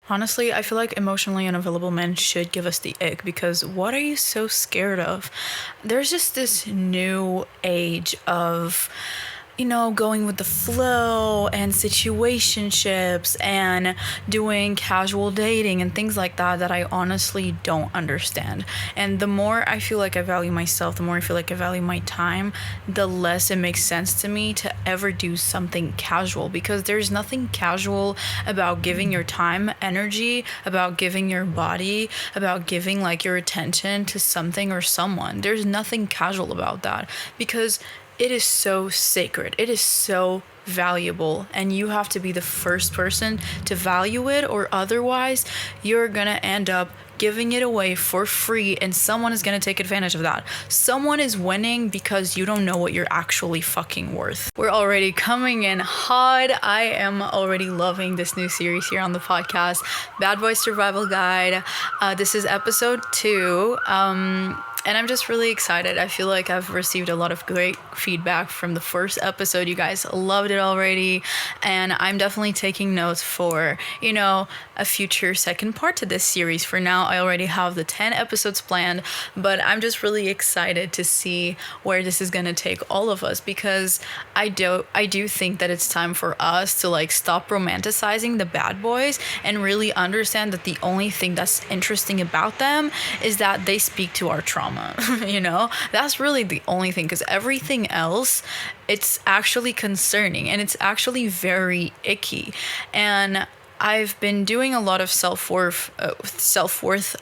Honestly, I feel like emotionally unavailable men should give us the ick because what are you so scared of? There's just this new age of, going with the flow and situationships and doing casual dating and things like that I honestly don't understand. And the more I feel like I value myself, the more I feel like I value my time, the less it makes sense to me to ever do something casual because there's nothing casual about giving your time, energy, about giving your body, about giving like your attention to something or someone. There's nothing casual about that because it is so sacred. It is so valuable, and you have to be the first person to value it, or otherwise, you're gonna end up giving it away for free, and someone is gonna take advantage of that. Someone is winning because you don't know what you're actually fucking worth. We're already coming in hot. I am already loving this new series here on the podcast, Bad Boy Survival Guide. This is episode 2. And I'm just really excited. I feel like I've received a lot of great feedback from the first episode. You guys loved it already. And I'm definitely taking notes for, a future second part to this series. For now, I already have the 10 episodes planned, but I'm just really excited to see where this is going to take all of us because I do think that it's time for us to like stop romanticizing the bad boys and really understand that the only thing that's interesting about them is that they speak to our trauma. That's really the only thing, because everything else, it's actually concerning and it's actually very icky. And I've been doing a lot of self-worth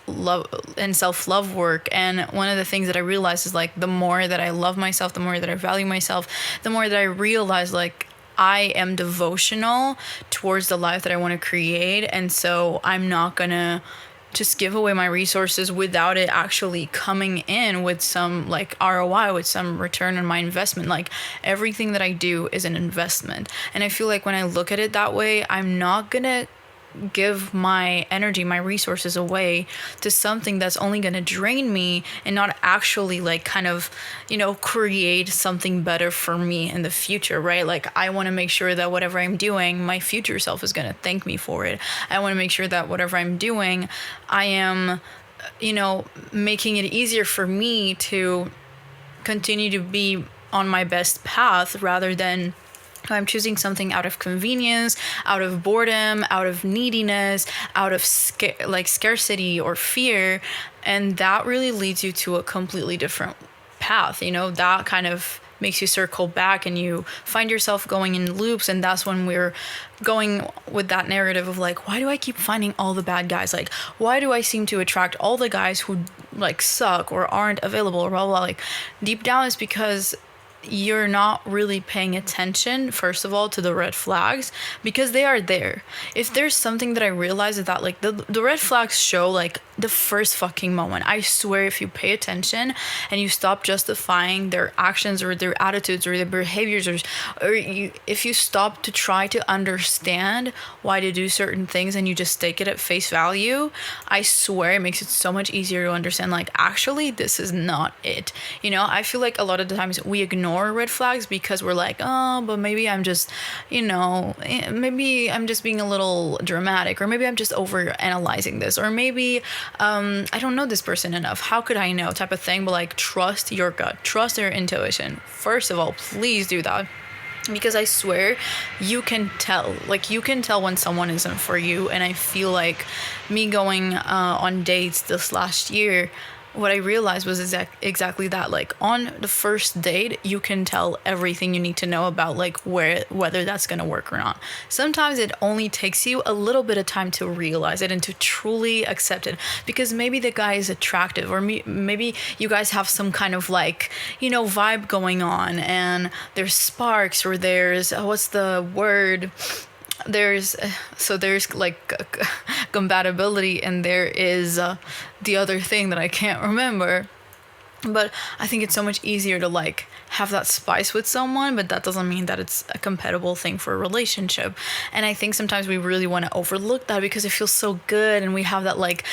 love and self-love work, and one of the things that I realized is like the more that I love myself, the more that I value myself, the more that I realize like I am devotional towards the life that I want to create. And so I'm not gonna just give away my resources without it actually coming in with some like ROI, with some return on my investment. Like everything that I do is an investment. And I feel like when I look at it that way, I'm not gonna give my energy, my resources away to something that's only going to drain me and not actually like kind of, create something better for me in the future, right? Like I want to make sure that whatever I'm doing, my future self is going to thank me for it. I want to make sure that whatever I'm doing, I am, making it easier for me to continue to be on my best path rather than I'm choosing something out of convenience, out of boredom, out of neediness, out of scarcity or fear. And that really leads you to a completely different path. That kind of makes you circle back and you find yourself going in loops. And that's when we're going with that narrative of like, why do I keep finding all the bad guys? Like, why do I seem to attract all the guys who like suck or aren't available or blah, blah, blah. Like deep down it's because you're not really paying attention, first of all, to the red flags, because they are there. If there's something that I realize is that like the red flags show like the first fucking moment. I swear, if you pay attention and you stop justifying their actions or their attitudes or their behaviors, if you stop to try to understand why they do certain things and you just take it at face value, I swear it makes it so much easier to understand like actually this is not it. I feel like a lot of the times we ignore red flags because we're like, oh, but maybe I'm just, maybe I'm just being a little dramatic, or maybe I'm just over analyzing this, or maybe I don't know this person enough. How could I know, type of thing. But like, trust your gut, trust your intuition. First of all, please do that. Because I swear you can tell when someone isn't for you. And I feel like me going on dates this last year, what I realized was exactly that. Like on the first date, you can tell everything you need to know about like whether that's gonna work or not. Sometimes it only takes you a little bit of time to realize it and to truly accept it, because maybe the guy is attractive, or maybe you guys have some kind of like, vibe going on, and there's sparks, or there's what's the word? There's like compatibility, and there is the other thing that I can't remember. But I think it's so much easier to like have that spice with someone, but that doesn't mean that it's a compatible thing for a relationship. And I think sometimes we really want to overlook that because it feels so good and we have that like,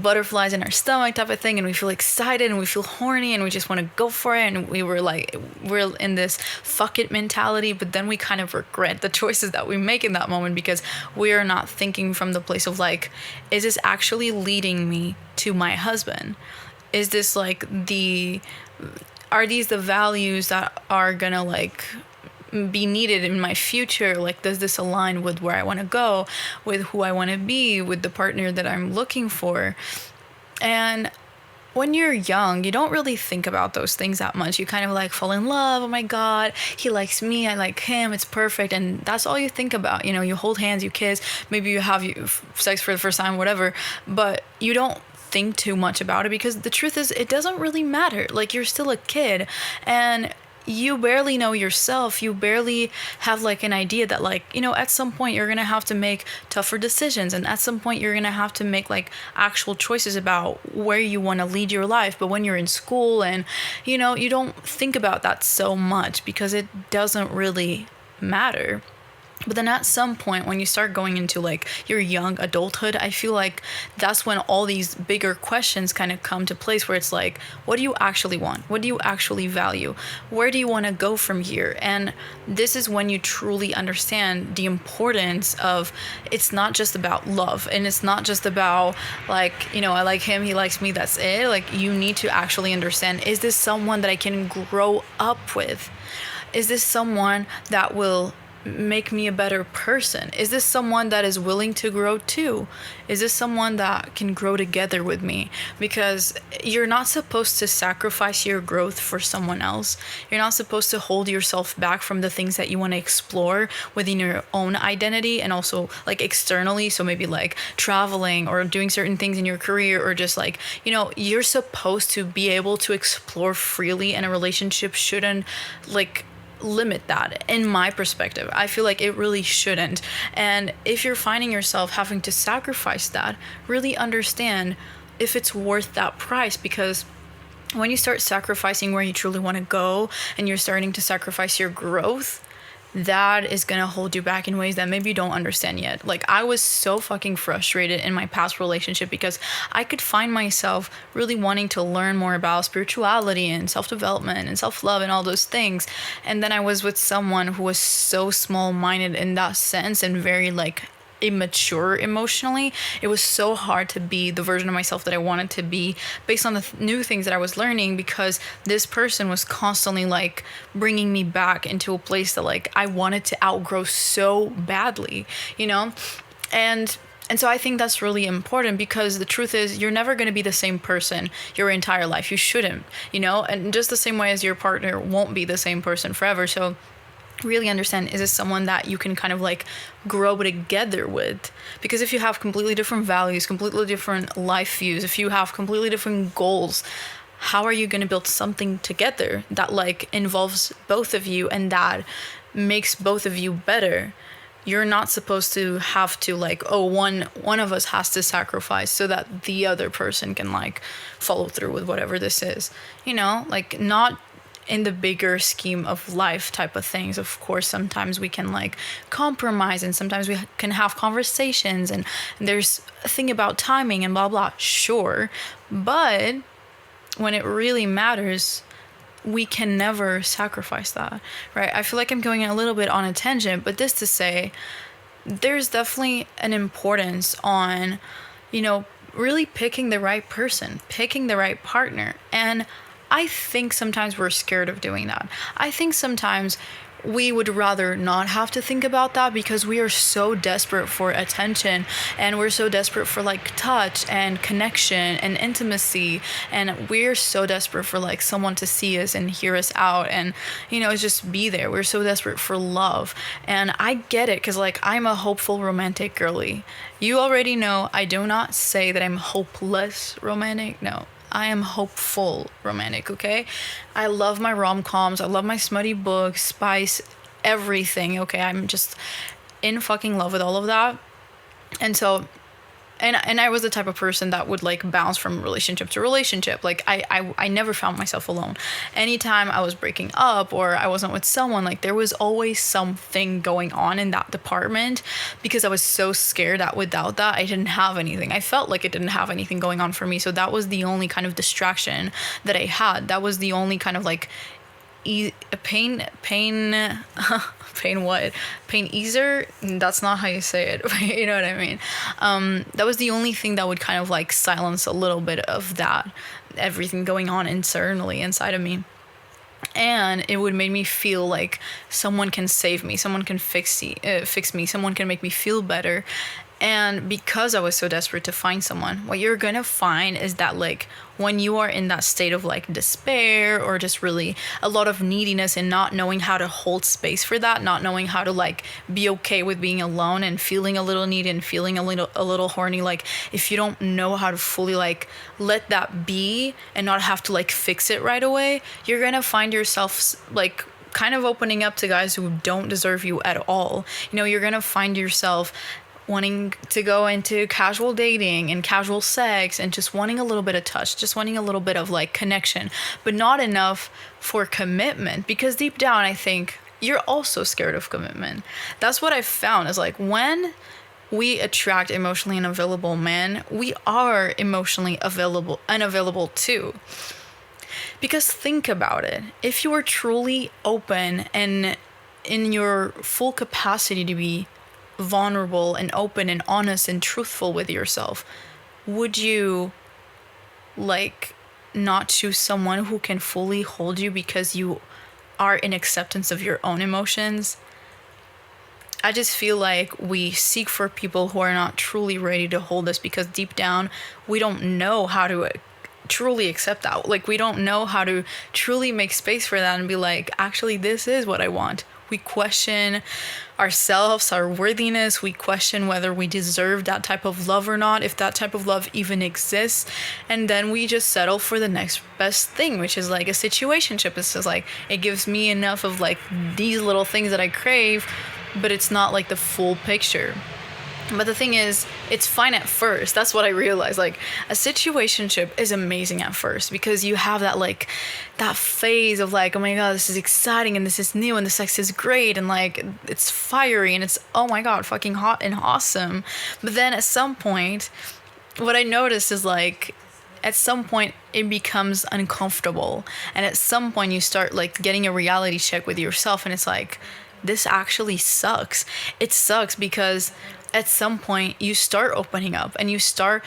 butterflies in our stomach type of thing, and we feel excited and we feel horny and we just want to go for it, and we're in this fuck it mentality, but then we kind of regret the choices that we make in that moment because we are not thinking from the place of like, is this actually leading me to my husband? Is this like are these the values that are gonna like be needed in my future? Like, does this align with where I want to go, with who I want to be, with the partner that I'm looking for? And when you're young, you don't really think about those things that much. You kind of like fall in love. Oh my God, he likes me, I like him, it's perfect. And that's all you think about. You hold hands, you kiss, maybe you have sex for the first time, whatever. But you don't think too much about it because the truth is it doesn't really matter. Like, you're still a kid and you barely know yourself. You barely have like an idea that like, at some point you're gonna have to make tougher decisions, and at some point you're gonna have to make like actual choices about where you want to lead your life. But when you're in school and you don't think about that so much because it doesn't really matter. But then at some point when you start going into like your young adulthood, I feel like that's when all these bigger questions kind of come to place, where it's like, what do you actually want? What do you actually value? Where do you want to go from here? And this is when you truly understand the importance of, it's not just about love, and it's not just about like, I like him, he likes me, that's it. Like, you need to actually understand, is this someone that I can grow up with? Is this someone that will make me a better person? Is this someone that is willing to grow too? Is this someone that can grow together with me? Because you're not supposed to sacrifice your growth for someone else. You're not supposed to hold yourself back from the things that you want to explore within your own identity and also like externally. So maybe like traveling or doing certain things in your career, or just like, you're supposed to be able to explore freely, and a relationship shouldn't like limit that. In my perspective, I feel like it really shouldn't. And if you're finding yourself having to sacrifice that, really understand if it's worth that price. Because when you start sacrificing where you truly want to go, and you're starting to sacrifice your growth, that is gonna hold you back in ways that maybe you don't understand yet. Like, I was so fucking frustrated in my past relationship because I could find myself really wanting to learn more about spirituality and self-development and self-love and all those things, and then I was with someone who was so small-minded in that sense and very like immature emotionally. It was so hard to be the version of myself that I wanted to be based on the new things that I was learning, because this person was constantly like bringing me back into a place that like I wanted to outgrow so badly, and so I think that's really important, because the truth is you're never going to be the same person your entire life. You shouldn't, and just the same way as your partner won't be the same person forever. So really understand, is this someone that you can kind of like grow together with? Because if you have completely different values, completely different life views, if you have completely different goals, how are you going to build something together that like involves both of you and that makes both of you better? You're not supposed to have to like, one of us has to sacrifice so that the other person can like follow through with whatever this is, like not in the bigger scheme of life type of things. Of course, sometimes we can like compromise, and sometimes we can have conversations, and there's a thing about timing and blah blah, sure, but when it really matters, we can never sacrifice that, right? I feel like I'm going a little bit on a tangent, but this to say, there's definitely an importance on, really picking the right person, picking the right partner. And I think sometimes we're scared of doing that. I think sometimes we would rather not have to think about that, because we are so desperate for attention, and we're so desperate for like touch and connection and intimacy, and we're so desperate for like someone to see us and hear us out and just be there. We're so desperate for love. And I get it, because like I'm a hopeful romantic girly. You already know I do not say that I'm hopeless romantic. No, I am hopeful romantic, okay? I love my rom-coms. I love my smutty books, spice, everything, okay? I'm just in fucking love with all of that. And so and I was the type of person that would like bounce from relationship to relationship. Like I never found myself alone. Anytime I was breaking up or I wasn't with someone, like there was always something going on in that department, because I was so scared that without that I didn't have anything. I felt like it didn't have anything going on for me. So that was the only kind of distraction that I had. That was the only kind of like pain pain what pain easer, that's not how you say it. You know what I mean? That was the only thing that would kind of like silence a little bit of that everything going on internally inside of me, and it would make me feel like someone can save me, someone can fix me, someone can make me feel better. And because I was so desperate to find someone, what you're gonna find is that like when you are in that state of like despair or just really a lot of neediness and not knowing how to hold space for that, not knowing how to like be okay with being alone and feeling a little needy and feeling a little horny, like if you don't know how to fully like let that be and not have to like fix it right away, you're gonna find yourself like kind of opening up to guys who don't deserve you at all. You know, you're gonna find yourself wanting to go into casual dating and casual sex and just wanting a little bit of touch, just wanting a little bit of like connection, but not enough for commitment, because deep down I think you're also scared of commitment. That's what I've found is like when we attract emotionally unavailable men, we are emotionally unavailable too. Because think about it, if you were truly open and in your full capacity to be vulnerable and open and honest and truthful with yourself, would you like not choose someone who can fully hold you because you are in acceptance of your own emotions? I just feel like we seek for people who are not truly ready to hold us because deep down we don't know how to truly accept that. Like we don't know how to truly make space for that and be like, actually this is what I want. We question ourselves, our worthiness. We question whether we deserve that type of love or not, if that type of love even exists. And then we just settle for the next best thing, which is like a situationship. It's just like, it gives me enough of like these little things that I crave, but it's not like the full picture. But the thing is, it's fine at first. That's what I realized. Like, a situationship is amazing at first because you have that, like, that phase of, like, oh my God, this is exciting and this is new and the sex is great and, like, it's fiery and it's, oh my God, fucking hot and awesome. But then at some point, what I noticed is, like, at some point it becomes uncomfortable. And at some point you start, like, getting a reality check with yourself and it's like, this actually sucks. It sucks because at some point you start opening up and you start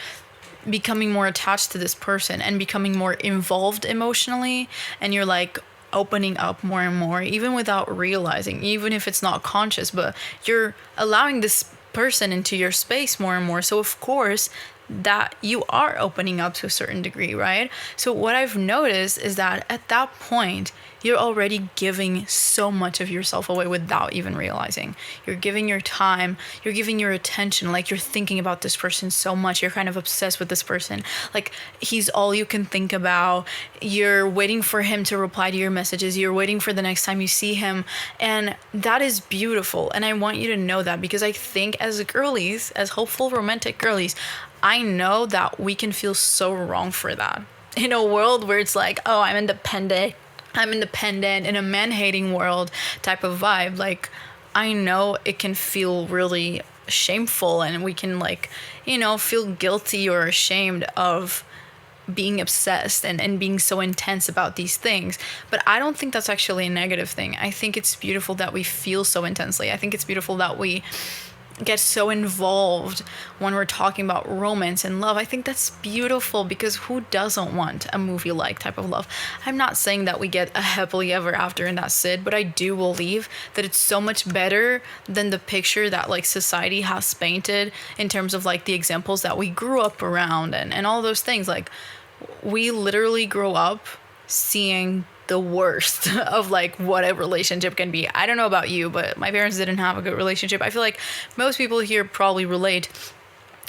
becoming more attached to this person and becoming more involved emotionally, and you're like opening up more and more, even without realizing, even if it's not conscious, but you're allowing this person into your space more and more. So of course that you are opening up to a certain degree, right? So what I've noticed is that at that point, you're already giving so much of yourself away without even realizing. You're giving your time, you're giving your attention, like you're thinking about this person so much, you're kind of obsessed with this person. Like he's all you can think about. You're waiting for him to reply to your messages. You're waiting for the next time you see him. And that is beautiful. And I want you to know that because I think as girlies, as hopeful romantic girlies, I know that we can feel so wrong for that. In a world where it's like, oh, I'm independent in a man-hating world type of vibe, like, I know it can feel really shameful and we can, like, you know, feel guilty or ashamed of being obsessed and being so intense about these things. But I don't think that's actually a negative thing. I think it's beautiful that we feel so intensely. I think it's beautiful that we get so involved when we're talking about romance and love. I think that's beautiful because who doesn't want a movie-like type of love? I'm not saying that we get a happily ever after and that's it, but I do believe that it's so much better than the picture that like society has painted in terms of like the examples that we grew up around and all those things. Like we literally grow up seeing the worst of like what a relationship can be. I don't know about you, but my parents didn't have a good relationship. I feel like most people here probably relate.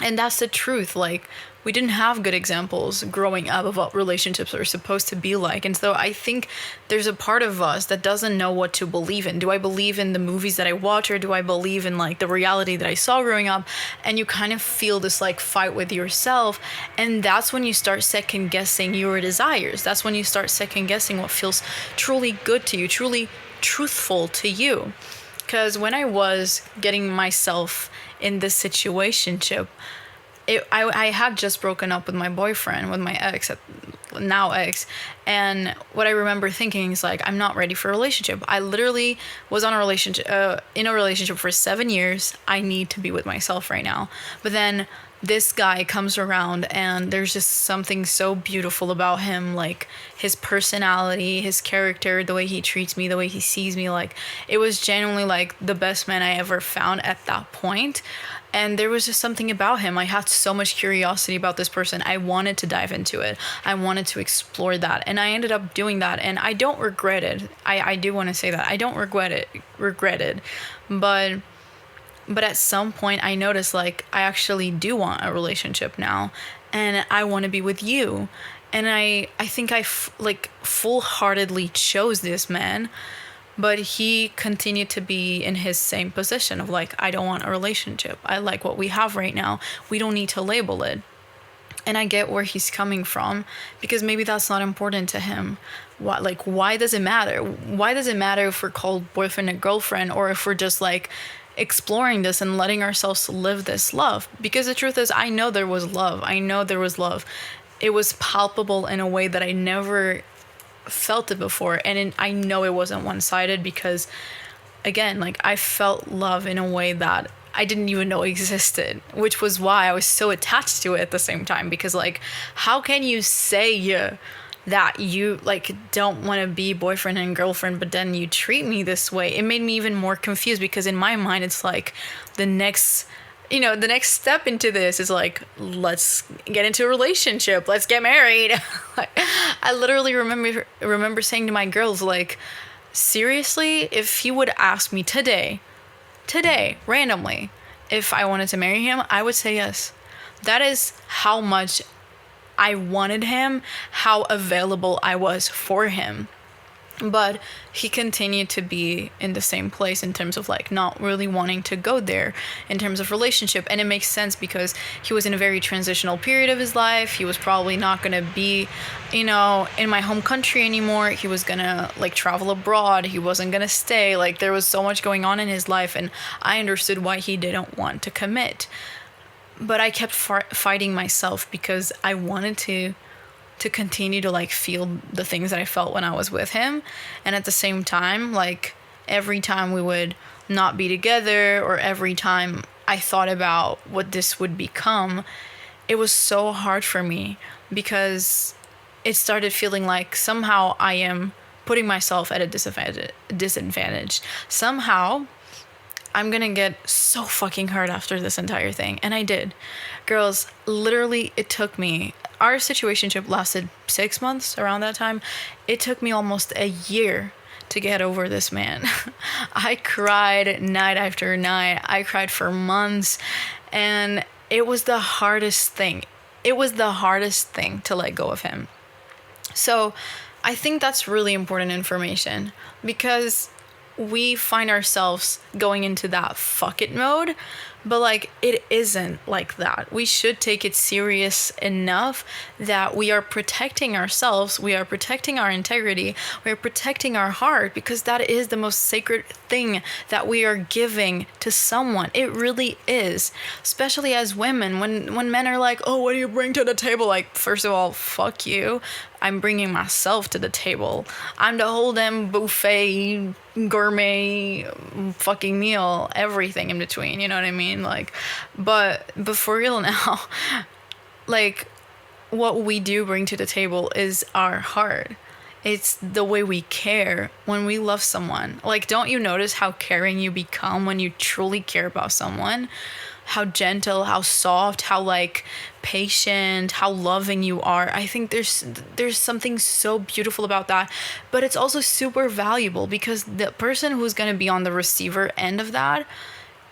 And that's the truth. Like, we didn't have good examples growing up of what relationships are supposed to be like. And so I think there's a part of us that doesn't know what to believe in. Do I believe in the movies that I watch, or do I believe in like the reality that I saw growing up? And you kind of feel this like fight with yourself. And that's when you start second guessing your desires. That's when you start second guessing what feels truly good to you, truly truthful to you. Because when I was getting myself in this situationship, I had just broken up with my boyfriend, with my ex, now ex, and what I remember thinking is like, I'm not ready for a relationship. I literally was on a relationship, in a relationship for 7 years. I need to be with myself right now. But then this guy comes around, and there's just something so beautiful about him, like his personality, his character, the way he treats me, the way he sees me. Like, it was genuinely like the best man I ever found at that point. And there was just something about him. I had so much curiosity about this person. I wanted to dive into it. I wanted to explore that. And I ended up doing that. And I don't regret it. I do want to say that. I don't regret it. But at some point I noticed, like, I actually do want a relationship now. And I want to be with you. And I think I full-heartedly chose this man. But he continued to be in his same position of like, I don't want a relationship. I like what we have right now. We don't need to label it. And I get where he's coming from, because maybe that's not important to him. Why does it matter? Why does it matter if we're called boyfriend and girlfriend, or if we're just like exploring this and letting ourselves live this love? Because the truth is, I know there was love. I know there was love. It was palpable in a way that I never felt it before. And I know it wasn't one-sided, because again, like, I felt love in a way that I didn't even know existed, which was why I was so attached to it at the same time. Because like, how can you say that you like don't want to be boyfriend and girlfriend, but then you treat me this way? It made me even more confused, because in my mind it's like the next step into this is like, let's get into a relationship, let's get married. I literally remember saying to my girls, like, seriously, if he would ask me today, randomly, if I wanted to marry him, I would say yes. That is how much I wanted him, how available I was for him. But he continued to be in the same place in terms of like not really wanting to go there in terms of relationship. And it makes sense, because he was in a very transitional period of his life. He was probably not going to be, in my home country anymore. He was going to like travel abroad. He wasn't going to stay. Like, there was so much going on in his life, and I understood why he didn't want to commit. But I kept fighting myself, because I wanted to continue to like feel the things that I felt when I was with him. And at the same time, like, every time we would not be together, or every time I thought about what this would become, it was so hard for me, because it started feeling like somehow I am putting myself at a disadvantage. Somehow I'm gonna get so fucking hurt after this entire thing. And I did. Girls, literally, it took me, our situationship lasted 6 months around that time. It took me almost a year to get over this man. I cried night after night. I cried for months. And it was the hardest thing. It was the hardest thing to let go of him. So I think that's really important information, because we find ourselves going into that fuck it mode, but like, it isn't like that. We should take it serious enough that we are protecting ourselves, we are protecting our integrity, we are protecting our heart, because that is the most sacred thing that we are giving to someone. It really is. Especially as women, when men are like, oh, what do you bring to the table? Like, first of all, fuck you. I'm bringing myself to the table. I'm the whole damn buffet, gourmet fucking meal, everything in between, you know what I mean? Like, but for real now, like, what we do bring to the table is our heart. It's the way we care when we love someone. Like, don't you notice how caring you become when you truly care about someone? How gentle, how soft, how like patient, how loving you are. I think there's something so beautiful about that, but it's also super valuable, because the person who's going to be on the receiver end of that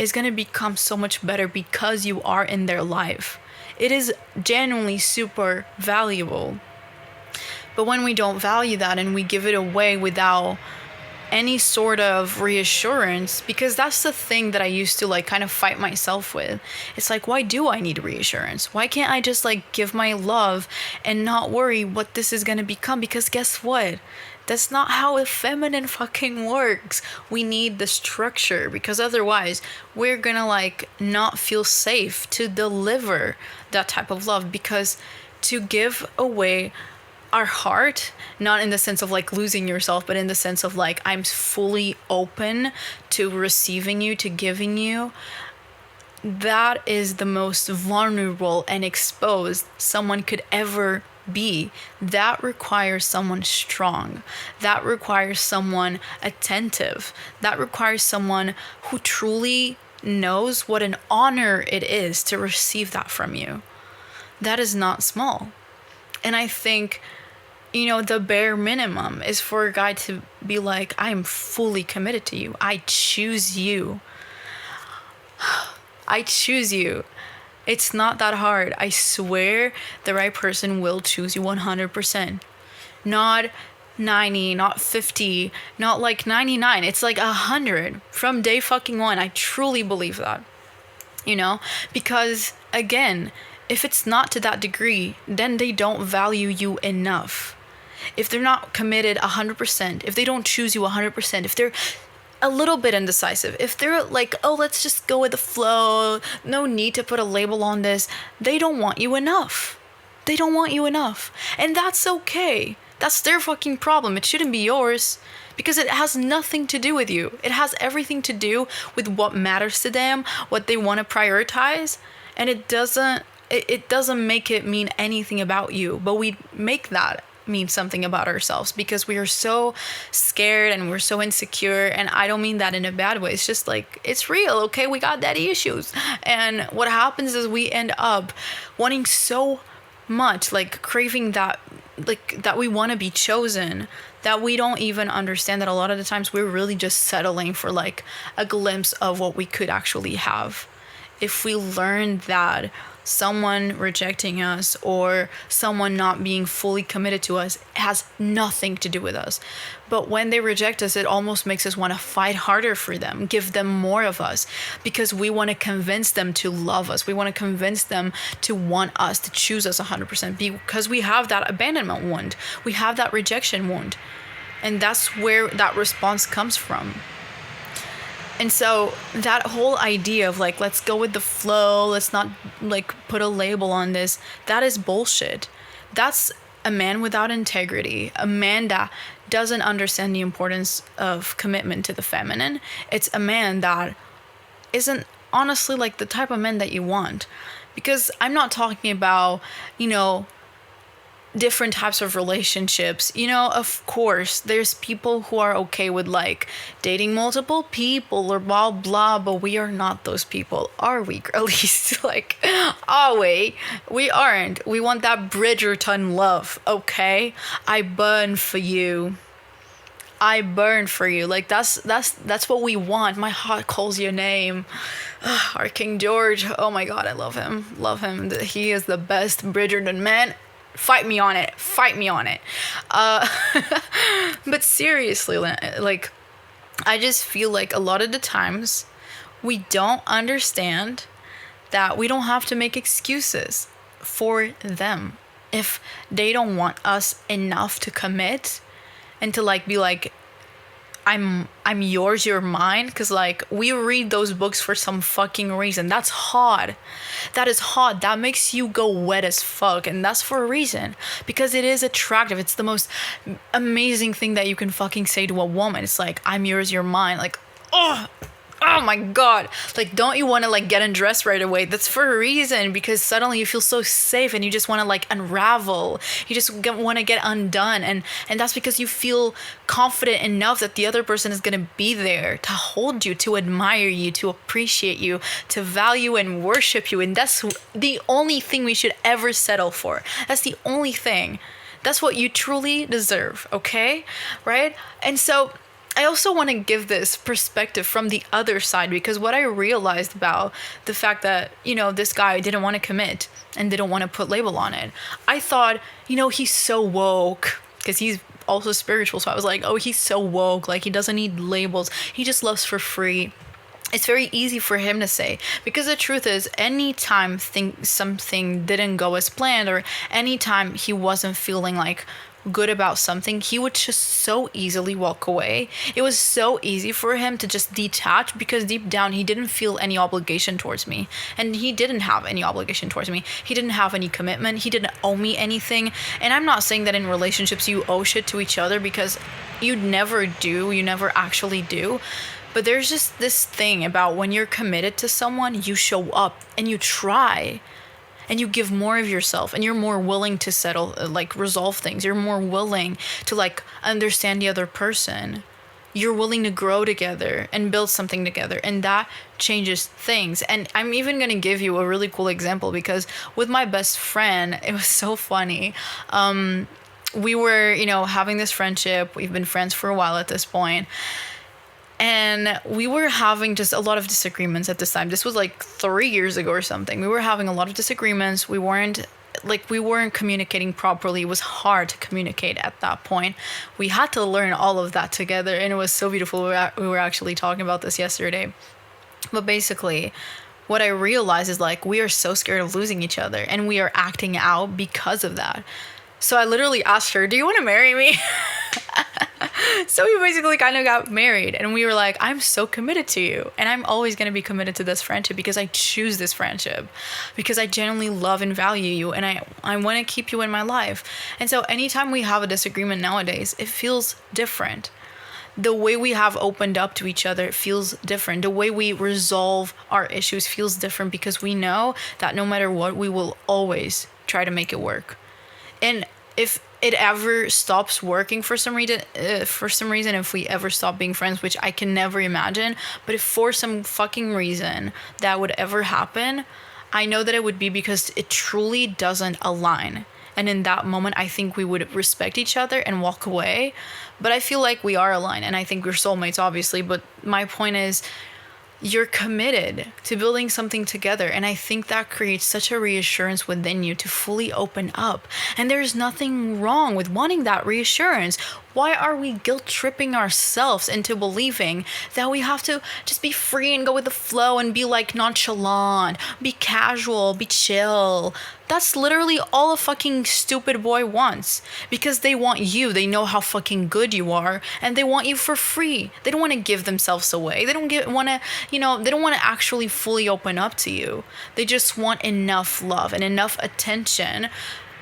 is going to become so much better because you are in their life. It is genuinely super valuable. But when we don't value that and we give it away without any sort of reassurance, because that's the thing that I used to like kind of fight myself with. It's like, why do I need reassurance? Why can't I just like give my love and not worry what this is going to become? Because guess what? That's not how a feminine fucking works. We need the structure, because otherwise we're gonna like not feel safe to deliver that type of love. Because to give away our heart, not in the sense of like losing yourself, but in the sense of like, I'm fully open to receiving you, to giving you, that is the most vulnerable and exposed someone could ever be. That requires someone strong. That requires someone attentive. That requires someone who truly knows what an honor it is to receive that from you. That is not small. And I think, you know, the bare minimum is for a guy to be like, I am fully committed to you. I choose you. I choose you. It's not that hard. I swear the right person will choose you 100%. Not 90, not 50, not like 99. It's like 100 from day fucking one. I truly believe that. You know? Because, again, if it's not to that degree, then they don't value you enough. If they're not committed 100%, if they don't choose you 100%, if they're a little bit indecisive, if they're like, oh, let's just go with the flow, no need to put a label on this, they don't want you enough. They don't want you enough. And that's okay. That's their fucking problem. It shouldn't be yours, because it has nothing to do with you. It has everything to do with what matters to them, what they want to prioritize. And it doesn't make it mean anything about you, but we make that mean something about ourselves because we are so scared and we're so insecure. And I don't mean that in a bad way. It's just like, it's real, okay? We got daddy issues. And what happens is we end up wanting so much, like craving that, like that we want to be chosen, that we don't even understand that a lot of the times we're really just settling for like a glimpse of what we could actually have. If we learn that someone rejecting us or someone not being fully committed to us has nothing to do with us. But when they reject us, it almost makes us want to fight harder for them, give them more of us, because we want to convince them to love us. We want to convince them to want us, to choose us 100%, because we have that abandonment wound. We have that rejection wound. And that's where that response comes from. And so that whole idea of like, let's go with the flow, let's not like put a label on this, that is bullshit. That's a man without integrity, a man that doesn't understand the importance of commitment to the feminine. It's a man that isn't honestly like the type of man that you want. Because I'm not talking about, you know, different types of relationships. You know, of course, there's people who are okay with like dating multiple people or blah blah, but we are not those people, are we, girlies? Like, are we? We aren't. We want that Bridgerton love, okay? I burn for you. I burn for you. Like that's what we want. My heart calls your name. Our King George. Oh my God, I love him. Love him. He is the best Bridgerton man. Fight me on it. Fight me on it. But seriously, like, I just feel like a lot of the times we don't understand that we don't have to make excuses for them. If they don't want us enough to commit and to like be like, I'm yours, you're mine, because like we read those books for some fucking reason. That's hard. That is hard. That makes you go wet as fuck, and that's for a reason, because it is attractive. It's the most amazing thing that you can fucking say to a woman. It's like, I'm yours, you're mine. Like, oh my God. Like, don't you want to like get undressed right away? That's for a reason, because suddenly you feel so safe and you just want to like unravel. You just want to get undone. And that's because you feel confident enough that the other person is going to be there to hold you, to admire you, to appreciate you, to value and worship you. And that's the only thing we should ever settle for. That's the only thing. That's what you truly deserve. Okay? Right? And so I also want to give this perspective from the other side, because what I realized about the fact that, this guy didn't want to commit and didn't want to put label on it. I thought, he's so woke because he's also spiritual. So I was like, oh, he's so woke. Like, he doesn't need labels. He just loves for free. It's very easy for him to say, because the truth is, anytime something didn't go as planned, or anytime he wasn't feeling like good about something, he would just so easily walk away. It was so easy for him to just detach, because deep down he didn't feel any obligation towards me, and he didn't have any obligation towards me. He didn't have any commitment. He didn't owe me anything. And I'm not saying that in relationships you owe shit to each other, because you never do. You never actually do. But there's just this thing about when you're committed to someone, you show up and you try and you give more of yourself, and you're more willing to resolve things. You're more willing to understand the other person. You're willing to grow together and build something together, and that changes things. And I'm even going to give you a really cool example, because with my best friend, it was so funny. We were, having this friendship. We've been friends for a while at this point. And we were having just a lot of disagreements at this time. This was 3 years ago or something. We were having a lot of disagreements. We weren't communicating properly. It was hard to communicate at that point. We had to learn all of that together, and it was so beautiful. We were actually talking about this yesterday. But basically, what I realized is we are so scared of losing each other, and we are acting out because of that. So I literally asked her, do you want to marry me? So we basically kind of got married, and we were like, I'm so committed to you, and I'm always going to be committed to this friendship, because I choose this friendship, because I genuinely love and value you, and I want to keep you in my life. And so anytime we have a disagreement nowadays, it feels different. The way we have opened up to each other feels different. The way we resolve our issues feels different, because we know that no matter what, we will always try to make it work. And if it ever stops working for some reason, if we ever stop being friends, which I can never imagine, but if for some fucking reason that would ever happen, I know that it would be because it truly doesn't align. And in that moment, I think we would respect each other and walk away. But I feel like we are aligned, and I think we're soulmates, obviously. But my point is, you're committed to building something together, and I think that creates such a reassurance within you to fully open up. And there's nothing wrong with wanting that reassurance. Why are we guilt tripping ourselves into believing that we have to just be free and go with the flow and be nonchalant, be casual, be chill? That's literally all a fucking stupid boy wants, because they want you. They know how fucking good you are, and they want you for free. They don't want to give themselves away. They don't want to, they don't want to actually fully open up to you. They just want enough love and enough attention.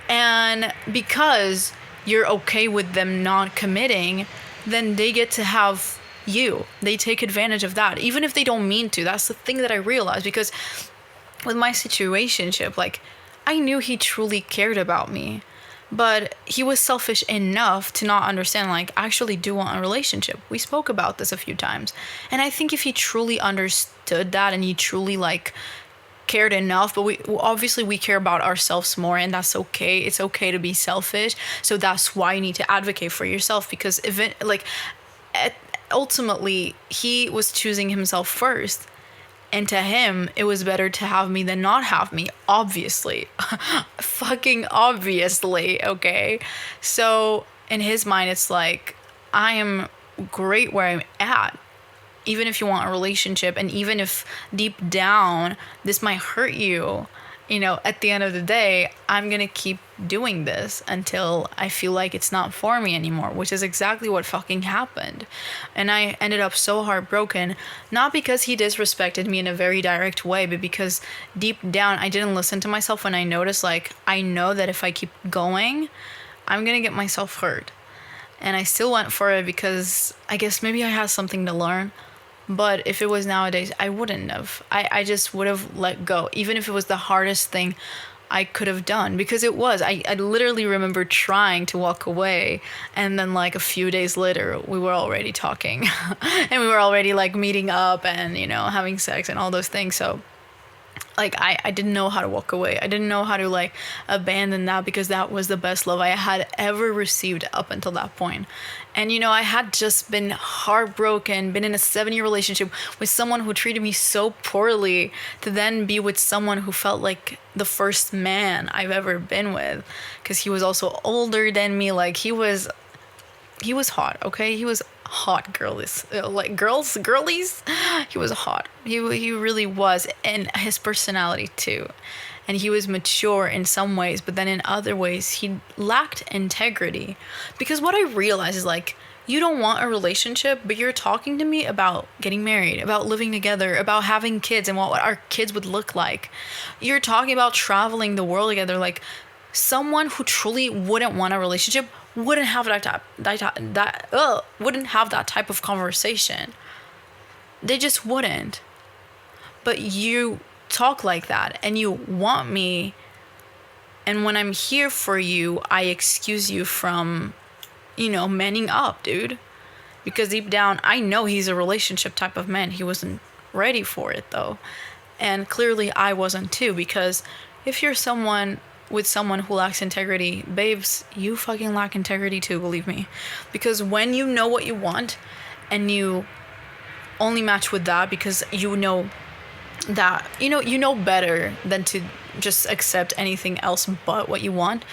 And because you're okay with them not committing, then they get to have you. They take advantage of that, even if they don't mean to. That's the thing that I realized, because with my situationship, I knew he truly cared about me, but he was selfish enough to not understand, I actually do want a relationship. We spoke about this a few times. And I think if he truly understood that, and he truly cared enough, but we care about ourselves more, and that's okay. It's okay to be selfish. So that's why you need to advocate for yourself, because ultimately he was choosing himself first. And to him, it was better to have me than not have me, obviously. Fucking obviously, okay? So in his mind, it's I am great where I'm at. Even if you want a relationship, and even if deep down this might hurt you, at the end of the day, I'm going to keep doing this until I feel like it's not for me anymore, which is exactly what fucking happened. And I ended up so heartbroken, not because he disrespected me in a very direct way, but because deep down I didn't listen to myself when I noticed, I know that if I keep going, I'm going to get myself hurt. And I still went for it, because I guess maybe I had something to learn. But if it was nowadays, I wouldn't have. I just would have let go, even if it was the hardest thing I could have done, because it was. I literally remember trying to walk away, and then a few days later, we were already talking, and we were already meeting up and, having sex and all those things. So like I didn't know how to walk away. I didn't know how to like abandon that, because that was the best love I had ever received up until that point. And you know, I had just been heartbroken, been in a 7-year relationship with someone who treated me so poorly, to then be with someone who felt like the first man I've ever been with, because he was also older than me. Like he was hot, okay? He was hot, girlies, like girlies. He was hot. He really was, and his personality too. And he was mature in some ways, but then in other ways he lacked integrity. Because what I realized is like, you don't want a relationship, but you're talking to me about getting married, about living together, about having kids and what our kids would look like. You're talking about traveling the world together. Like, someone who truly wouldn't want a relationship wouldn't have wouldn't have that type of conversation. They just wouldn't. But you talk like that, and you want me, and when I'm here for you, I excuse you from, manning up, dude. Because deep down, I know he's a relationship type of man. He wasn't ready for it, though. And clearly I wasn't too, because if you're with someone who lacks integrity, babes, you fucking lack integrity too, believe me. Because when you know what you want, and you only match with that because you know that, you know better than to just accept anything else but what you want,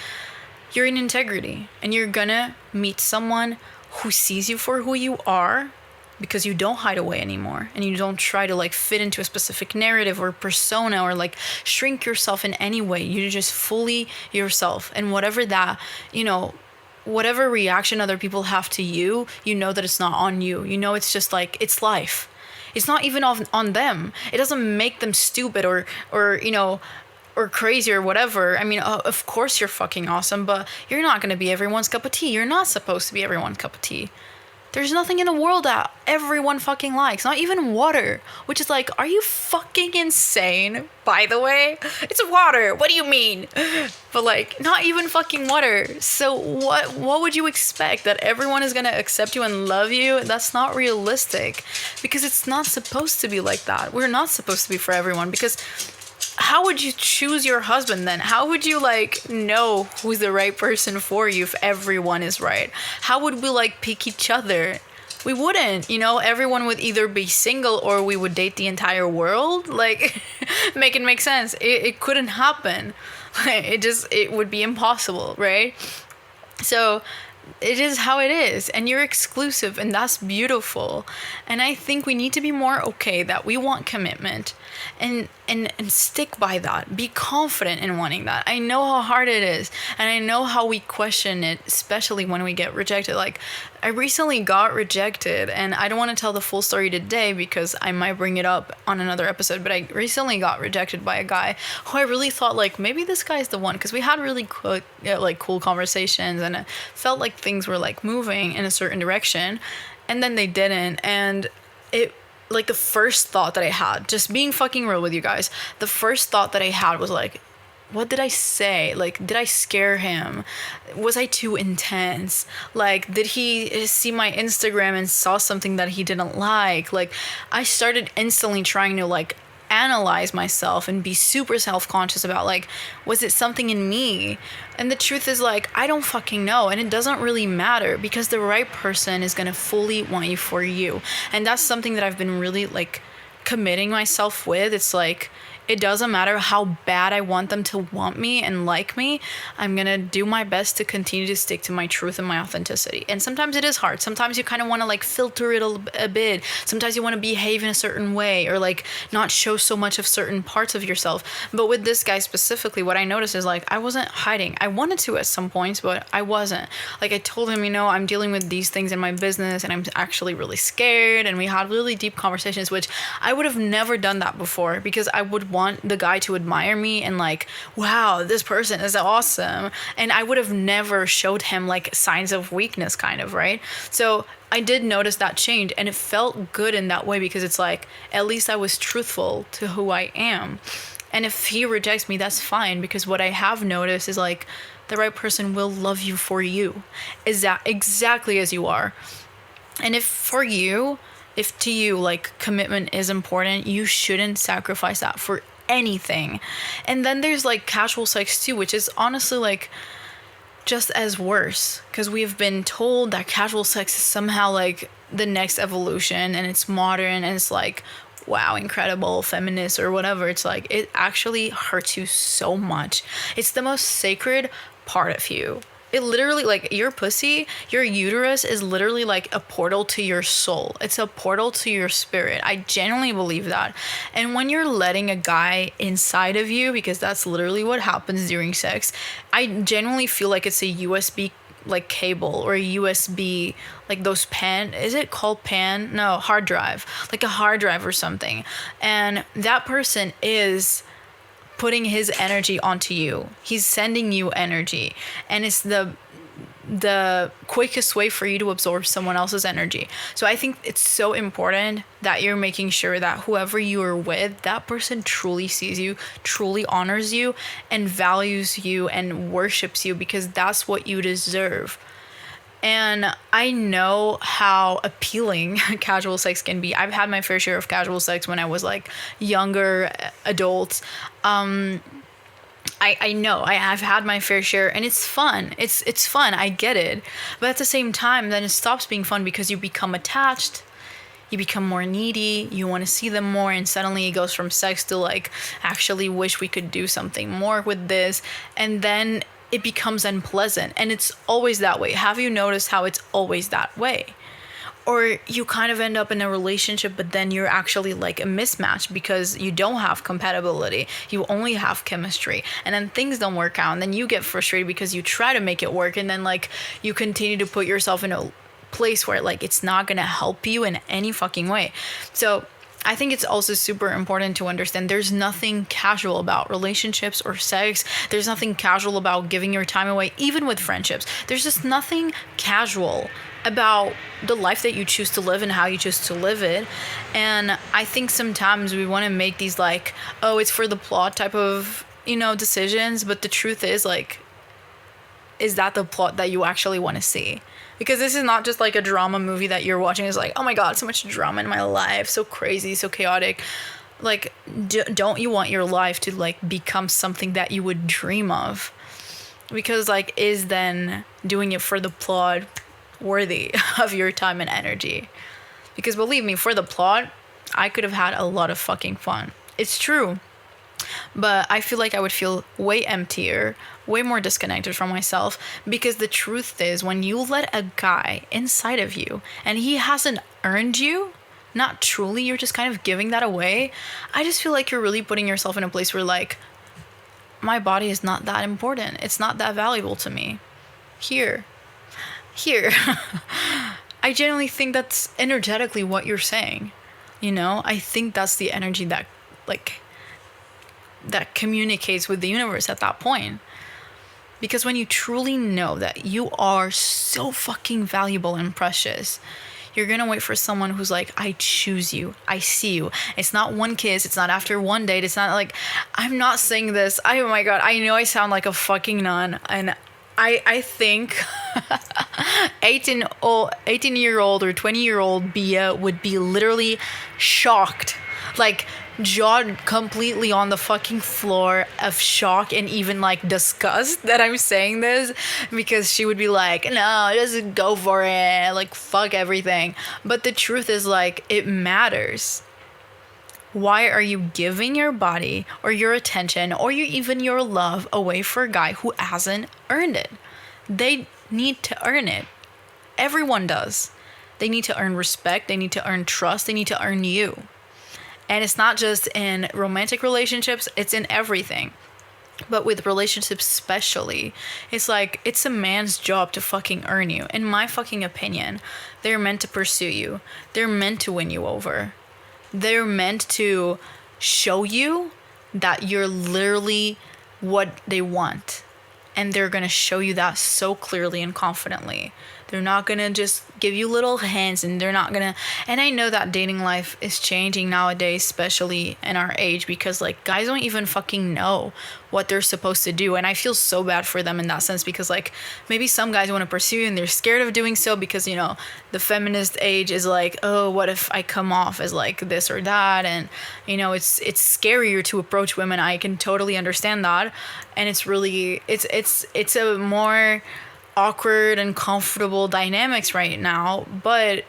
you're in integrity. And you're gonna meet someone who sees you for who you are, because you don't hide away anymore, and you don't try to like fit into a specific narrative or persona, or like shrink yourself in any way. You're just fully yourself. And whatever that, whatever reaction other people have to you, that it's not on you. It's just like, it's life. It's not even on them. It doesn't make them stupid or crazy or whatever. I mean, of course you're fucking awesome, but you're not going to be everyone's cup of tea. You're not supposed to be everyone's cup of tea. There's nothing in the world that everyone fucking likes. Not even water. Which is like, are you fucking insane? By the way, it's water. What do you mean? But like, not even fucking water. So what would you expect? That everyone is gonna accept you and love you? That's not realistic. Because it's not supposed to be like that. We're not supposed to be for everyone. Because how would you choose your husband then? How would you know who's the right person for you if everyone is right? How would we pick each other? We wouldn't, everyone would either be single or we would date the entire world. Make it make sense. It couldn't happen. It would be impossible, right? So it is how it is, and you're exclusive, and that's beautiful. And I think we need to be more okay that we want commitment, and stick by that. Be confident in wanting that. I know how hard it is, and I know how we question it, especially when we get rejected. Like, I recently got rejected, and I don't want to tell the full story today because I might bring it up on another episode, but I recently got rejected by a guy who I really thought maybe this guy's the one, because we had really cool conversations, and it felt like things were moving in a certain direction, and then they didn't. And it, the first thought that I had, just being fucking real with you guys, the first thought that I had was what did I say? Did I scare him? Was I too intense? Did he see my Instagram and saw something that he didn't like? I started instantly trying to analyze myself and be super self-conscious about was it something in me? And the truth is I don't fucking know, and it doesn't really matter, because the right person is gonna fully want you for you. And that's something that I've been really committing myself with. It's it doesn't matter how bad I want them to want me and like me. I'm going to do my best to continue to stick to my truth and my authenticity. And sometimes it is hard. Sometimes you kind of want to filter it a bit. Sometimes you want to behave in a certain way, or not show so much of certain parts of yourself. But with this guy specifically, what I noticed is I wasn't hiding. I wanted to at some points, but I wasn't. I told him, I'm dealing with these things in my business, and I'm actually really scared. And we had really deep conversations, which I would have never done that before, because I would want the guy to admire me and wow, this person is awesome. And I would have never showed him signs of weakness, kind of, right? So I did notice that change, and it felt good in that way, because it's at least I was truthful to who I am. And if he rejects me, that's fine, because what I have noticed is the right person will love you for you, exactly as you are. And if to you commitment is important, you shouldn't sacrifice that for anything. And then there's like casual sex too, which is honestly like just as worse, because we've been told that casual sex is somehow like the next evolution and it's modern and it's like, wow, incredible, feminist or whatever. It's like, it actually hurts you so much. It's the most sacred part of you. It literally, like, your pussy, your uterus is literally like a portal to your soul. It's a portal to your spirit. I genuinely believe that. And when you're letting a guy inside of you, because that's literally what happens during sex, I genuinely feel like it's a USB like cable or a USB, like those pan, is it called pan? No, hard drive, like a hard drive or something. And that person is putting his energy onto you. He's sending you energy, and it's the quickest way for you to absorb someone else's energy. So I think it's so important that you're making sure that whoever you are with, that person truly sees you, truly honors you, and values you and worships you, because that's what you deserve. And I know how appealing casual sex can be. I've had my fair share of casual sex when I was like younger adult. I know I've had my fair share, and it's fun. It's fun. I get it. But at the same time, then it stops being fun because you become attached. You become more needy. You want to see them more, and suddenly it goes from sex to like, actually wish we could do something more with this. And then it becomes unpleasant, and it's always that way. Have you noticed how it's always that way? Or you kind of end up in a relationship, but then you're actually like a mismatch because you don't have compatibility. You only have chemistry, and then things don't work out, and then you get frustrated because you try to make it work, and then like you continue to put yourself in a place where like it's not gonna help you in any fucking way. So I think it's also super important to understand there's nothing casual about relationships or sex. There's nothing casual about giving your time away, even with friendships. There's just nothing casual about the life that you choose to live and how you choose to live it. And I think sometimes we want to make these like, oh, it's for the plot type of, decisions. But the truth is, like, is that the plot that you actually want to see? Because this is not just like a drama movie that you're watching. It's like, oh my God, so much drama in my life. So crazy, so chaotic. Like, don't you want your life to like become something that you would dream of? Because like, is then doing it for the plot worthy of your time and energy? Because believe me, for the plot, I could have had a lot of fucking fun. It's true. But I feel like I would feel way emptier, way more disconnected from myself, because the truth is, when you let a guy inside of you and he hasn't earned you, not truly, you're just kind of giving that away, I just feel like you're really putting yourself in a place where like, my body is not that important. It's not that valuable to me. Here. I genuinely think that's energetically what you're saying. I think that's the energy that communicates with the universe at that point. Because when you truly know that you are so fucking valuable and precious, you're gonna wait for someone who's like, I choose you, I see you. It's not one kiss, it's not after one date, it's not like, I'm not saying this, oh my God, I know I sound like a fucking nun, and I think 18-year-old or 20-year-old Bia would be literally shocked, like jawed completely on the fucking floor of shock and even like disgust that I'm saying this, because she would be like, no, just go for it, like fuck everything. But the truth is, like, it matters. Why are you giving your body or your attention or even your love away for a guy who hasn't earned it? They need to earn it. Everyone does. They need to earn respect. They need to earn trust. They need to earn you. And it's not just in romantic relationships, it's in everything. But with relationships especially, it's like, it's a man's job to fucking earn you. In my fucking opinion, they're meant to pursue you. They're meant to win you over. They're meant to show you that you're literally what they want. And they're going to show you that so clearly and confidently. They're not gonna just give you little hints, and they're not gonna. And I know that dating life is changing nowadays, especially in our age, because like guys don't even fucking know what they're supposed to do, and I feel so bad for them in that sense, because like maybe some guys want to pursue you and they're scared of doing so because, you know, the feminist age is like, oh, what if I come off as like this or that, and you know, it's scarier to approach women. I can totally understand that, and it's really it's a more awkward and comfortable dynamics right now. But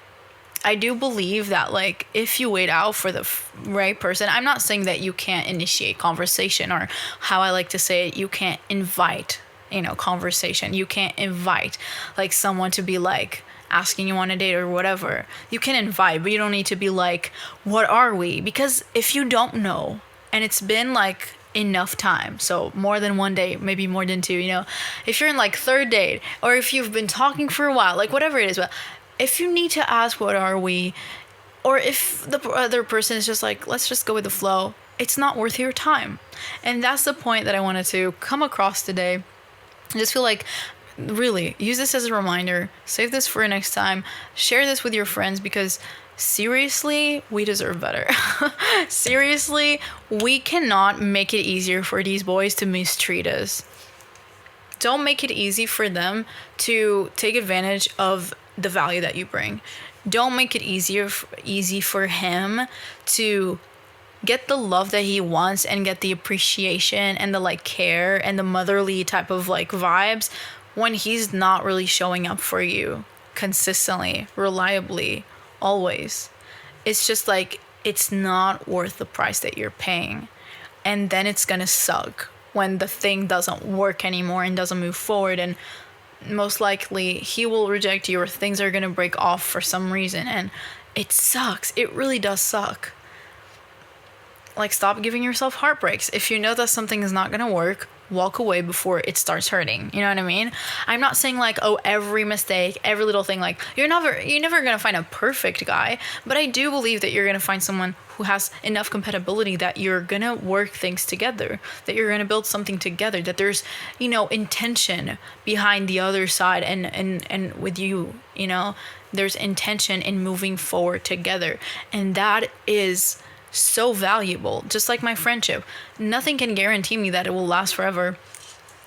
I do believe that, like, if you wait out for the right person, I'm not saying that you can't initiate conversation, or how I like to say it, you can't invite, you know, conversation. You can't invite, like, someone to be, like, asking you on a date or whatever. You can invite, but you don't need to be like, what are we? Because if you don't know, and it's been, like, enough time, so more than one date, maybe more than two, you know, if you're in, like, third date, or if you've been talking for a while, like, whatever it is, but if you need to ask what are we, or if the other person is just like, let's just go with the flow, it's not worth your time. And that's the point that I wanted to come across today. I just feel like, really, use this as a reminder, save this for next time, share this with your friends, because seriously, we deserve better. Seriously, we cannot make it easier for these boys to mistreat us. Don't make it easy for them to take advantage of the value that you bring. Don't make it easy for him to get the love that he wants and get the appreciation and the, like, care and the motherly type of, like, vibes when he's not really showing up for you consistently, reliably, always. It's just like, it's not worth the price that you're paying. And then it's gonna suck when the thing doesn't work anymore and doesn't move forward, and most likely he will reject you, or things are gonna break off for some reason, and it sucks. It really does suck. Like, stop giving yourself heartbreaks. If you know that something is not gonna work, walk away before it starts hurting. You know what I mean? I'm not saying like, oh, every mistake, every little thing, like, you're never gonna find a perfect guy, but I do believe that you're gonna find someone who has enough compatibility that you're gonna work things together, that you're gonna build something together, that there's, you know, intention behind the other side, and with you, you know, there's intention in moving forward together. And that is so valuable. Just like my friendship, nothing can guarantee me that it will last forever,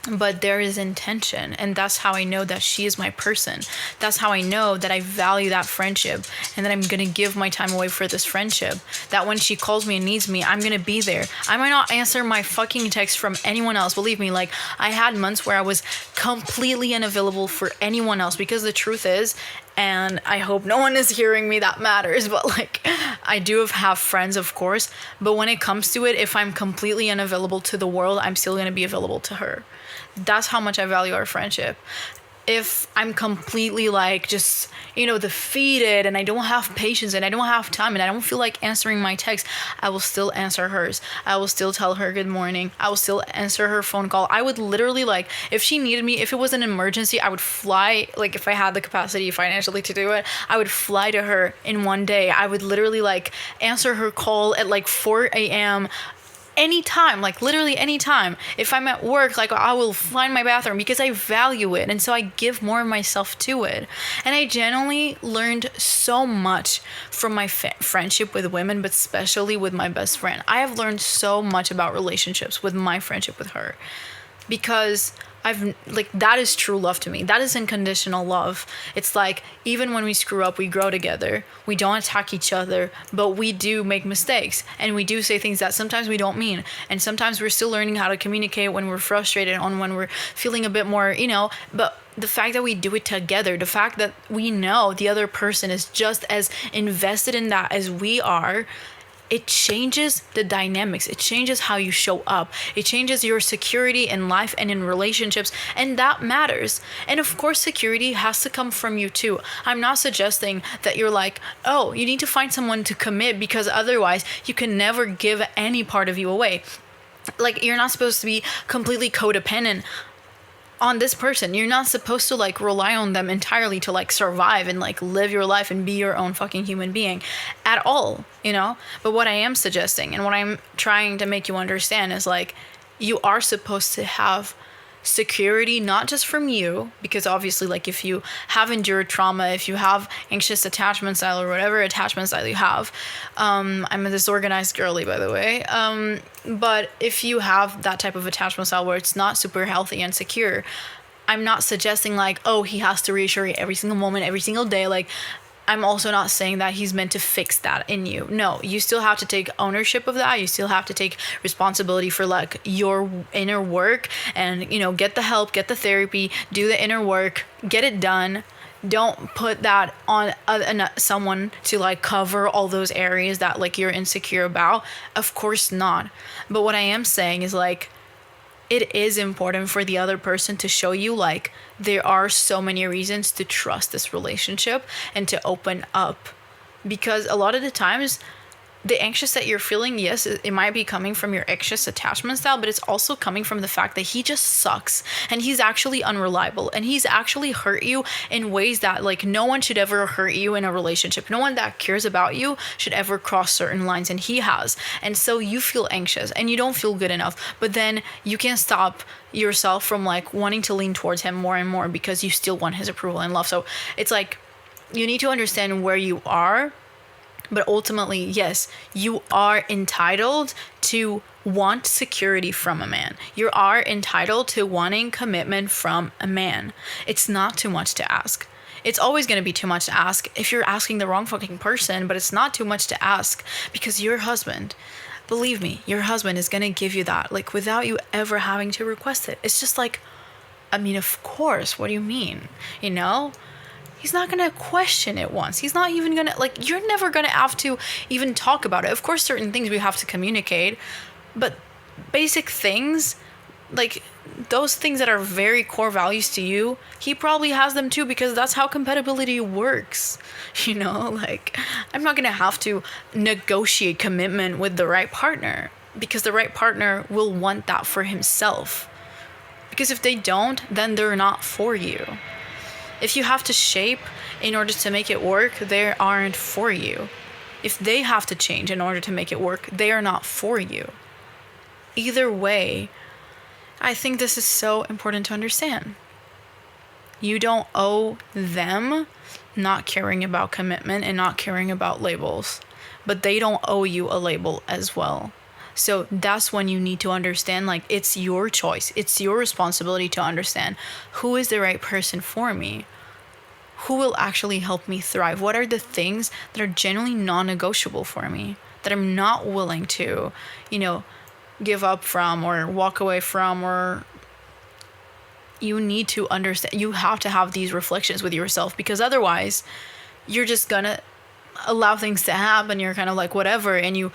but there is intention, and that's how I know that she is my person. That's how I know that I value that friendship, and that I'm gonna give my time away for this friendship, that when she calls me and needs me, I'm gonna be there. I might not answer my fucking text from anyone else, believe me. Like, I had months where I was completely unavailable for anyone else, because the truth is, and I hope no one is hearing me that matters, but like, I do have friends, of course, but when it comes to it, if I'm completely unavailable to the world, I'm still gonna be available to her. That's how much I value our friendship. If I'm completely, like, just, you know, defeated, and I don't have patience, and I don't have time, and I don't feel like answering my text, I will still answer hers. I will still tell her good morning. I will still answer her phone call. I would literally, like, if she needed me, if it was an emergency, I would fly, like, if I had the capacity financially to do it, I would fly to her in one day. I would literally, like, answer her call at like 4 a.m. anytime, like literally anytime. If I'm at work, like, I will find my bathroom, because I value it, and so I give more of myself to it. And I genuinely learned so much from my friendship with women, but especially with my best friend. I have learned so much about relationships with my friendship with her, because I've, like, that is true love to me. That is unconditional love. It's like, even when we screw up, we grow together. We don't attack each other, but we do make mistakes, and we do say things that sometimes we don't mean, and sometimes we're still learning how to communicate when we're frustrated, on when we're feeling a bit more, you know, but the fact that we do it together, the fact that we know the other person is just as invested in that as we are, it changes the dynamics. It changes how you show up. It changes your security in life and in relationships, and that matters. And of course, security has to come from you too. I'm not suggesting that you're like, oh, you need to find someone to commit, because otherwise you can never give any part of you away. Like, you're not supposed to be completely codependent on this person. You're not supposed to, like, rely on them entirely to, like, survive and, like, live your life and be your own fucking human being at all, you know? But what I am suggesting, and what I'm trying to make you understand, is, like, you are supposed to have security, not just from you, because obviously, like, if you have endured trauma, if you have anxious attachment style or whatever attachment style you have, I'm a disorganized girly, by the way, but if you have that type of attachment style where it's not super healthy and secure, I'm not suggesting like, oh, he has to reassure you every single moment, every single day. Like, I'm also not saying that he's meant to fix that in you. No, you still have to take ownership of that. You still have to take responsibility for like your inner work and, you know, get the help, get the therapy, do the inner work, get it done. Don't put that on someone to like cover all those areas that like you're insecure about. Of course not. But what I am saying is like, it is important for the other person to show you like there are so many reasons to trust this relationship and to open up, because a lot of the times the anxious that you're feeling, yes, it might be coming from your anxious attachment style, but it's also coming from the fact that he just sucks and he's actually unreliable and he's actually hurt you in ways that like no one should ever hurt you in a relationship. No one that cares about you should ever cross certain lines, and he has. And so you feel anxious and you don't feel good enough, but then you can't stop yourself from like wanting to lean towards him more and more because you still want his approval and love. So it's like you need to understand where you are. But ultimately, yes, you are entitled to want security from a man. You are entitled to wanting commitment from a man. It's not too much to ask. It's always going to be too much to ask if you're asking the wrong fucking person, but it's not too much to ask because your husband, believe me, your husband is going to give you that, like, without you ever having to request it. It's just like, I mean, of course, what do you mean? You know? He's not going to question it once. He's not even going to, like, you're never going to have to even talk about it. Of course, certain things we have to communicate, but basic things, like those things that are very core values to you, he probably has them too, because that's how compatibility works. You know, like, I'm not going to have to negotiate commitment with the right partner, because the right partner will want that for himself. Because if they don't, then they're not for you. If you have to shape in order to make it work, they aren't for you. If they have to change in order to make it work, they are not for you. Either way, I think this is so important to understand. You don't owe them not caring about commitment and not caring about labels, but they don't owe you a label as well. So that's when you need to understand, like, it's your choice. It's your responsibility to understand who is the right person for me. Who will actually help me thrive? What are the things that are generally non-negotiable for me that I'm not willing to, you know, give up from or walk away from? Or you need to understand, you have to have these reflections with yourself, because otherwise you're just gonna allow things to happen. You're kind of like whatever, and you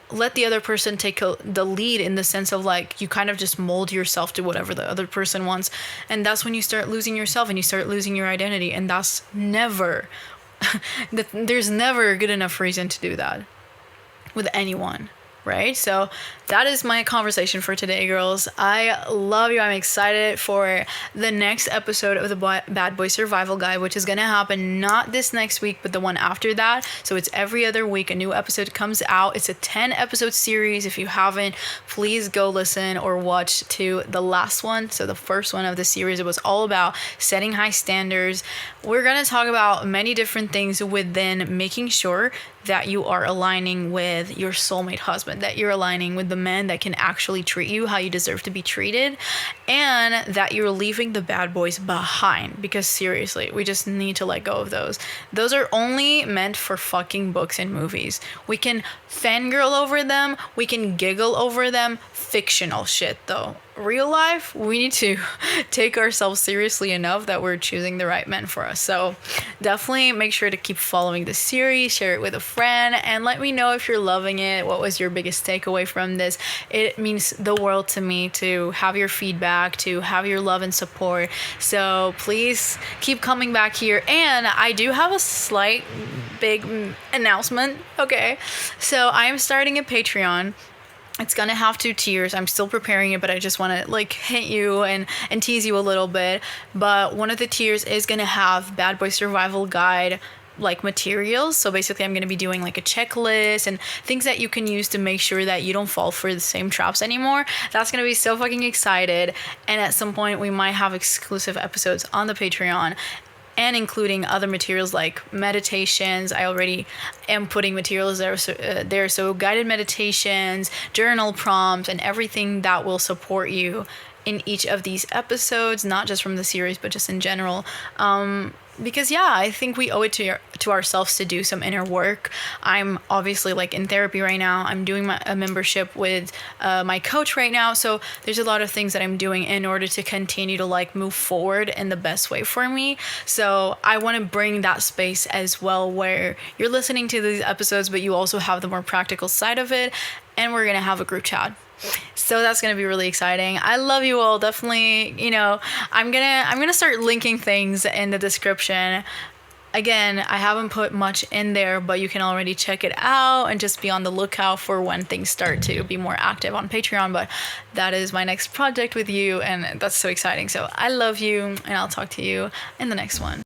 let the other person take the lead, in the sense of like you kind of just mold yourself to whatever the other person wants. And that's when you start losing yourself and you start losing your identity. And that's never, there's never a good enough reason to do that with anyone. Right? So that is my conversation for today, girls. I love you. I'm excited for the next episode of the Bad Boy Survival Guide, which is going to happen not this next week, but the one after that. So it's every other week a new episode comes out. It's a 10 episode series. If you haven't, please go listen or watch to the last one. So the first one of the series, it was all about setting high standards. We're going to talk about many different things within making sure that you are aligning with your soulmate husband, that you're aligning with the man that can actually treat you how you deserve to be treated, and that you're leaving the bad boys behind, because seriously, we just need to let go of those. Those are only meant for fucking books and movies. We can fangirl over them, we can giggle over them, fictional shit though. Real life, we need to take ourselves seriously enough that we're choosing the right men for us. So definitely make sure to keep following the series, share it with a friend, and let me know if you're loving it. What was your biggest takeaway from this? It means the world to me to have your feedback, to have your love and support. So please keep coming back here. And I do have a slight big announcement. Okay. So I am starting a Patreon. It's gonna have 2 tiers. I'm still preparing it, but I just want to like hint you and tease you a little bit. But one of the tiers is gonna have Bad Boy Survival Guide like materials. So basically I'm going to be doing like a checklist and things that you can use to make sure that you don't fall for the same traps anymore. That's going to be so fucking excited. And at some point we might have exclusive episodes on the Patreon, and including other materials like meditations. I already am putting materials there, so guided meditations, journal prompts, and everything that will support you in each of these episodes, not just from the series, but just in general. Because I think we owe it to ourselves to do some inner work. I'm obviously like in therapy right now. I'm doing a membership with my coach right now. So there's a lot of things that I'm doing in order to continue to like move forward in the best way for me. So I want to bring that space as well, where you're listening to these episodes, but you also have the more practical side of it. And we're going to have a group chat. So that's going to be really exciting. I love you all. Definitely, I'm going to start linking things in the description. Again, I haven't put much in there, but you can already check it out and just be on the lookout for when things start to be more active on Patreon. But that is my next project with you, and that's so exciting. So I love you, and I'll talk to you in the next one.